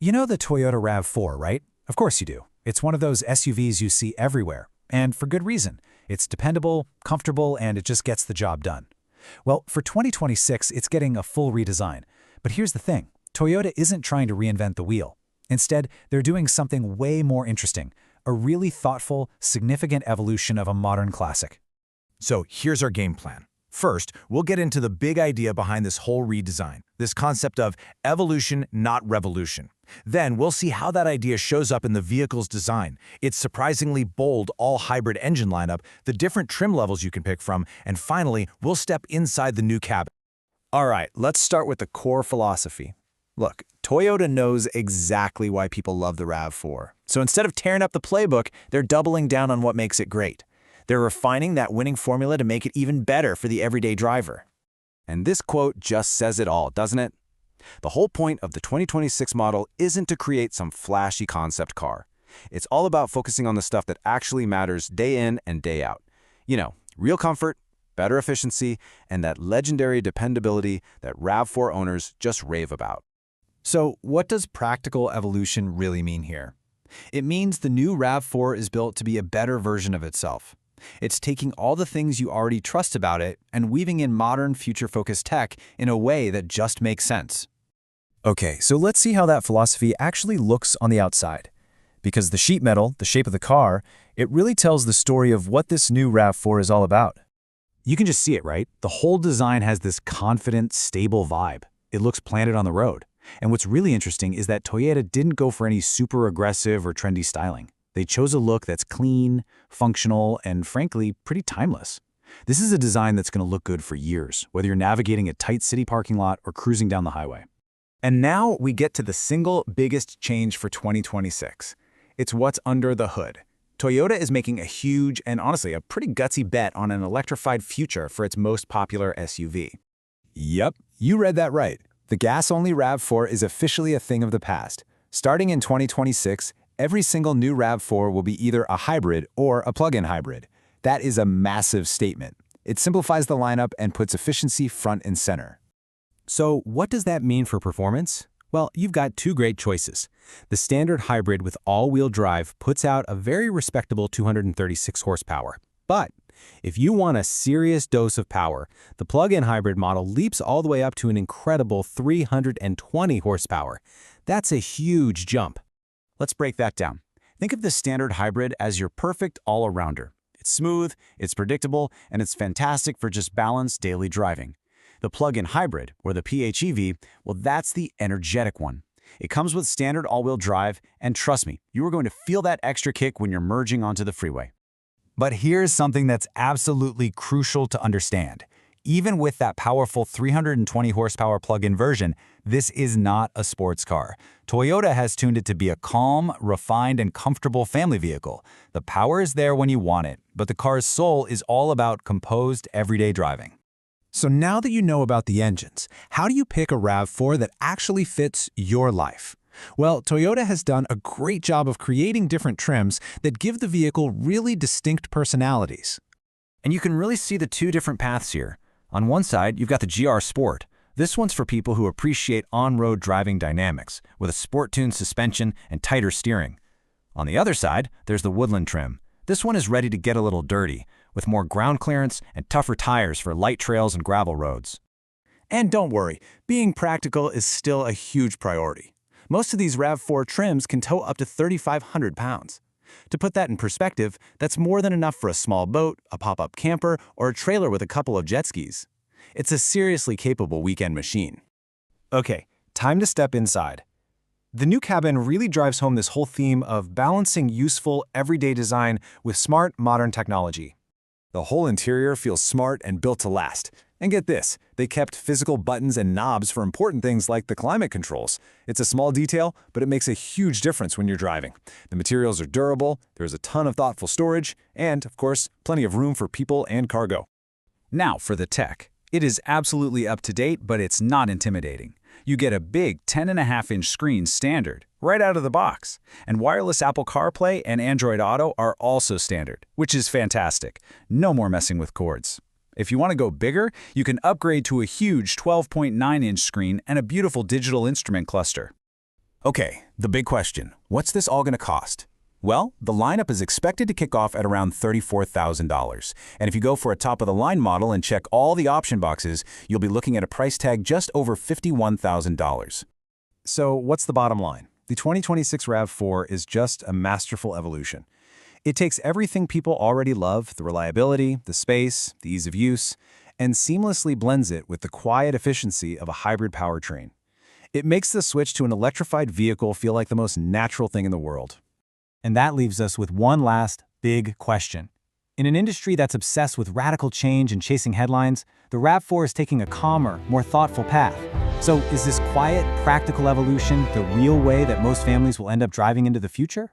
You know the Toyota RAV4, right? Of course you do. It's one of those SUVs you see everywhere, and for good reason. It's dependable, comfortable, and it just gets the job done. Well, for 2026, it's getting a full redesign. But here's the thing. Toyota isn't trying to reinvent the wheel. Instead, they're doing something way more interesting, a really thoughtful, significant evolution of a modern classic. So here's our game plan. First, we'll get into the big idea behind this whole redesign, this concept of evolution, not revolution. Then we'll see how that idea shows up in the vehicle's design, its surprisingly bold all-hybrid engine lineup, the different trim levels you can pick from, and finally, we'll step inside the new cabin. All right, let's start with the core philosophy. Look, Toyota knows exactly why people love the RAV4. So instead of tearing up the playbook, they're doubling down on what makes it great. They're refining that winning formula to make it even better for the everyday driver. And this quote just says it all, doesn't it? The whole point of the 2026 model isn't to create some flashy concept car. It's all about focusing on the stuff that actually matters day in and day out. You know, real comfort, better efficiency, and that legendary dependability that RAV4 owners just rave about. So what does practical evolution really mean here? It means the new RAV4 is built to be a better version of itself. It's taking all the things you already trust about it and weaving in modern, future-focused tech in a way that just makes sense. Okay, so let's see how that philosophy actually looks on the outside. Because the sheet metal, the shape of the car, it really tells the story of what this new RAV4 is all about. You can just see it, right? The whole design has this confident, stable vibe. It looks planted on the road. And what's really interesting is that Toyota didn't go for any super aggressive or trendy styling. They chose a look that's clean, functional, and frankly, pretty timeless. This is a design that's going to look good for years, whether you're navigating a tight city parking lot or cruising down the highway. And now we get to the single biggest change for 2026. It's what's under the hood. Toyota is making a huge and honestly a pretty gutsy bet on an electrified future for its most popular SUV. Yep, you read that right. The gas-only RAV4 is officially a thing of the past. Starting in 2026, every single new RAV4 will be either a hybrid or a plug-in hybrid. That is a massive statement. It simplifies the lineup and puts efficiency front and center. So what does that mean for performance? Well, you've got two great choices. The standard hybrid with all-wheel drive puts out a very respectable 236 horsepower. But if you want a serious dose of power, the plug-in hybrid model leaps all the way up to an incredible 320 horsepower. That's a huge jump. Let's break that down. Think of the standard hybrid as your perfect all-arounder. It's smooth, it's predictable, and it's fantastic for just balanced daily driving. The plug-in hybrid, or the PHEV, well, that's the energetic one. It comes with standard all-wheel drive, and trust me, you are going to feel that extra kick when you're merging onto the freeway. But here's something that's absolutely crucial to understand. Even with that powerful 320 horsepower plug-in version, this is not a sports car. Toyota has tuned it to be a calm, refined, and comfortable family vehicle. The power is there when you want it, but the car's soul is all about composed, everyday driving. So now that you know about the engines, how do you pick a RAV4 that actually fits your life? Well, Toyota has done a great job of creating different trims that give the vehicle really distinct personalities. And you can really see the two different paths here. On one side, you've got the GR Sport. This one's for people who appreciate on-road driving dynamics, with a sport-tuned suspension and tighter steering. On the other side, there's the Woodland trim. This one is ready to get a little dirty, with more ground clearance and tougher tires for light trails and gravel roads. And don't worry, being practical is still a huge priority. Most of these RAV4 trims can tow up to 3,500 pounds. To put that in perspective, that's more than enough for a small boat, a pop-up camper, or a trailer with a couple of jet skis. It's a seriously capable weekend machine. Okay, time to step inside. The new cabin really drives home this whole theme of balancing useful, everyday design with smart, modern technology. The whole interior feels smart and built to last. And get this, they kept physical buttons and knobs for important things like the climate controls. It's a small detail, but it makes a huge difference when you're driving. The materials are durable, there's a ton of thoughtful storage, and, of course, plenty of room for people and cargo. Now for the tech. It is absolutely up to date, but it's not intimidating. You get a big 10.5-inch screen standard, right out of the box. And wireless Apple CarPlay and Android Auto are also standard, which is fantastic. No more messing with cords. If you want to go bigger, you can upgrade to a huge 12.9-inch screen and a beautiful digital instrument cluster. Okay, the big question. What's this all going to cost? Well, the lineup is expected to kick off at around $34,000. And if you go for a top-of-the-line model and check all the option boxes, you'll be looking at a price tag just over $51,000. So what's the bottom line? The 2026 RAV4 is just a masterful evolution. It takes everything people already love, the reliability, the space, the ease of use, and seamlessly blends it with the quiet efficiency of a hybrid powertrain. It makes the switch to an electrified vehicle feel like the most natural thing in the world. And that leaves us with one last big question. In an industry that's obsessed with radical change and chasing headlines, the RAV4 is taking a calmer, more thoughtful path. So is this quiet, practical evolution the real way that most families will end up driving into the future?